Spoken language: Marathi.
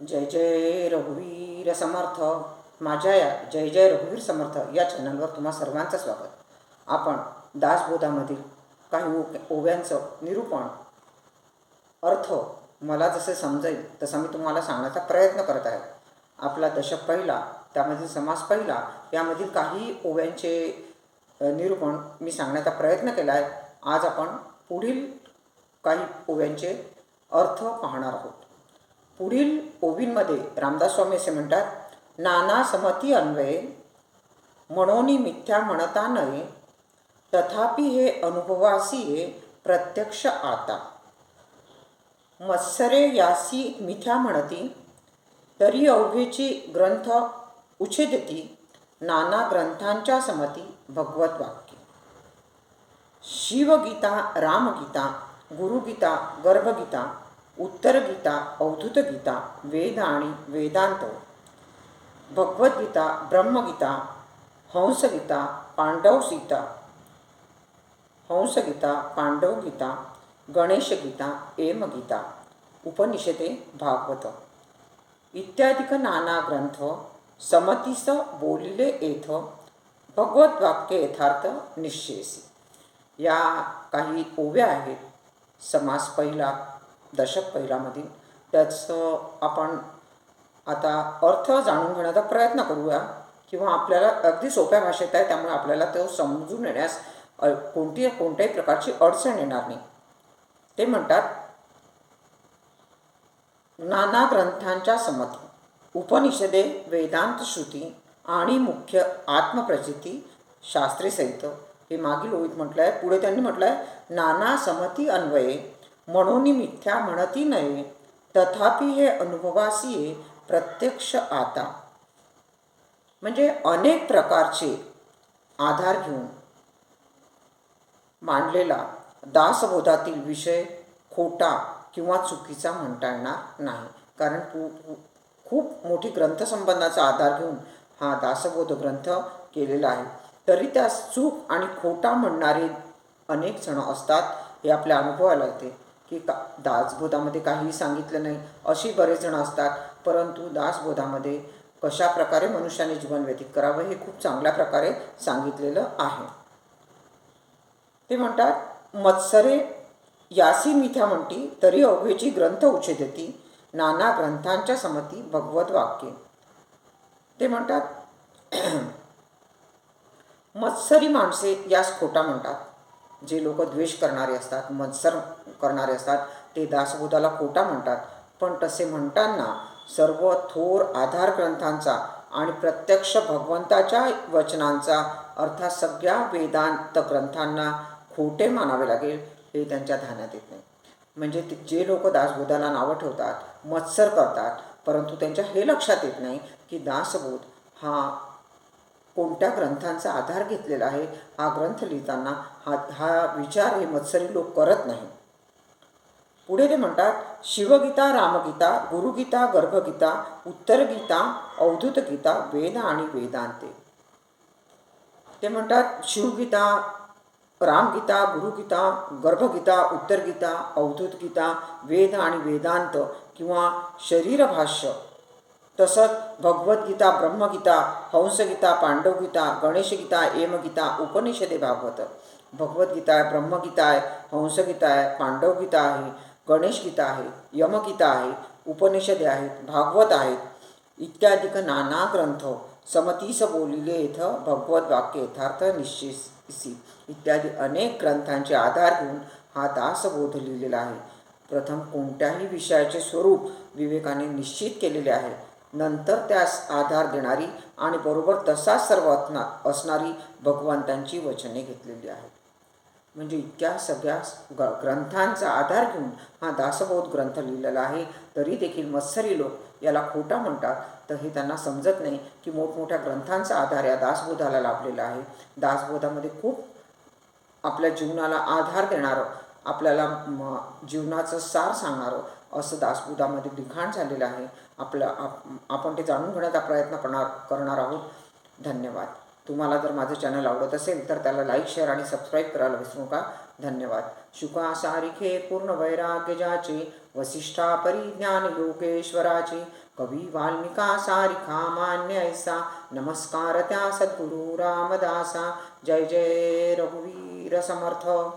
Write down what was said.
जय जय रघुवीर समर्थ. माझ्या या जय जय रघुवीर समर्थ या चॅनलवर तुम्हा सर्वांचं स्वागत. आपण दासबोधामधील काही ओव्यांचं निरूपण, अर्थ मला जसे समजेल तसा मी तुम्हाला सांगण्याचा प्रयत्न करत आहे. आपला दशक पहिला, त्यामधील समास पहिला यामधील काही ओव्यांचे निरूपण मी सांगण्याचा प्रयत्न केला आहे. आज आपण पुढील काही ओव्यांचे अर्थ पाहणार आहोत. पुढील ओवींमध्ये रामदास स्वामी असे म्हणतात, नाना समती अन्वये म्हणोनी मिथ्या म्हणता नये, तथापि हे अनुभवासी प्रत्यक्ष आता. मत्सरे यासी मिथ्या म्हणती, तरी अवघेची ग्रंथ उच्छेदती. नाना ग्रंथांच्या समती भगवत वाक्य. शिवगीता, रामगीता, गुरुगीता, गर्भगीता, उत्तरगीता, अवधूतगीता, वेद आणि वेदांत, भगवद्गीता, ब्रह्मगीता, हंसगीता, पांडवगीता, पांडवगीता, गणेशगीता, एमगीता, उपनिषदे, भागवत इत्यादिक नाना ग्रंथ समतीस बोलिले येथ भगवत वाक्य यथार्थ निश्चयसी. या काही ओव्या आहेत समास पहिला, दशक पहिलामधील. त्याचं आपण आता अर्थ जाणून घेण्याचा प्रयत्न करूया, किंवा आपल्याला अगदी सोप्या भाषेत आहे त्यामुळे आपल्याला तो समजून येण्यास कोणत्याही प्रकारची अडचण येणार नाही. ते म्हणतात, नाना ग्रंथांच्या समती, उपनिषदे, वेदांत श्रुती आणि मुख्य आत्मप्रचिती शास्त्रे सहित. हे मागील ओळीत म्हटलं आहे. पुढे त्यांनी म्हटलं आहे, नाना समती अन्वये म्हणून मिथ्या म्हणती नये, तथापि हे अनुभवासी प्रत्यक्ष आता. म्हणजे अनेक प्रकारचे आधार घेऊन मांडलेला दासबोधातील विषय खोटा किंवा चुकीचा म्हणता येणार नाही. कारण खूप मोठी ग्रंथसंबंधाचा आधार घेऊन हा दासबोध ग्रंथ केलेला आहे. तरी त्यास चूक आणि खोटा म्हणणारे अनेक जण असतात. हे आपल्या अनुभवाला येते की दासबोधामध्ये काहीही सांगितलं नाही अशी बरेच जण असतात. परंतु दासबोधामध्ये कशा प्रकारे मनुष्याने जीवन व्यतीत करावं हे खूप चांगल्या प्रकारे सांगितलेलं आहे. ते म्हणतात, मत्सरे यासी मिथ्या म्हणती, तरी अवघेची ग्रंथ उच्छेदती. नाना ग्रंथांच्या समती भगवत वाक्य. ते म्हणतात, मत्सरी माणसे यास खोटा म्हणतात. जे लोक द्वेष करणारे असतात, मत्सर करणारे असतात, ते दासबोधाला खोटा म्हणतात. पण तसे म्हणताना सर्व थोर आधार ग्रंथांचा आणि प्रत्यक्ष भगवंताच्या वचनांचा, अर्थात सगळ्या वेदांत ग्रंथांना खोटे मानावे लागेल हे त्यांच्या ध्यानात येत नाही. म्हणजे जे लोक दासबोधाला नावं ठेवतात, मत्सर करतात, परंतु त्यांच्या हे लक्षात येत नाही की दासबोध हा कोणत्या ग्रंथांचा आधार घेतलेला आहे. हा ग्रंथ लिहिताना हा विचार हे मत्सरी लोक करत नाही. पुढे ते म्हणतात, शिवगीता, रामगीता, गुरुगीता, गर्भगीता, उत्तरगीता, अवधूतगीता, वेद आणि वेदांते. ते म्हणतात, शिवगीता, रामगीता, गुरुगीता, गर्भगीता, उत्तरगीता, अवधूतगीता, वेद आणि वेदांत किंवा शरीरभाष्य, तसंच भगवद्गीता, ब्रह्मगीता, हंसगीता, पांडवगीता, गणेशगीता, एमगीता, उपनिषदे, भागवत. भगवद्गीता आहे, ब्रह्मगीता आहे, हंसगीता आहे, पांडवगीता आहे, गणेशगीता आहे, यमगीता आहे, उपनिषदे आहेत, भागवत आहेत इत्यादिक नाना ग्रंथ समतीस बोलिले इथं भगवत वाक्य यथार्थ निश्चयसी. इत्यादी अनेक ग्रंथांचे आधार घेऊन हा दासबोध लिहिलेला आहे. प्रथम कोणत्याही विषयाचे स्वरूप विवेकाने निश्चित केलेले आहे. नंतर त्यास आधार देणारी आणि बरोबर तसाच सर्व असणारी भगवंतांची वचने घेतलेली आहेत. म्हणजे इतक्या सगळ्या ग्रंथांचा आधार घेऊन हा दासबोध ग्रंथ लिहिलेला आहे. तरी देखील मत्सरी लोक याला खोटा म्हणतात. तर हे त्यांना समजत नाही की मोठमोठ्या ग्रंथांचा आधार या दासबोधाला लाभलेला आहे. दासबोधामध्ये खूप आपल्या जीवनाला आधार देणारं, आपल्याला जीवनाचं सार सांगणारं असं दासबोधामध्ये लिखाण झालेलं आहे. आपण ते जाणून घेण्याचा प्रयत्न करणार आहोत. धन्यवाद. तुम्हाला जर माझं चॅनल आवडत असेल तर त्याला लाईक, शेअर आणि सबस्क्राईब करायला विसरू नका. धन्यवाद. शुका सारिखे पूर्ण वैराग्य जाचे, वसिष्ठा परिज्ञान योगेश्वराचे, कवी वाल्मिका सारिखा मान्य ऐसा, नमस्कार त्या सद्गुरु रामदासा. जय जय रघुवीर समर्थ.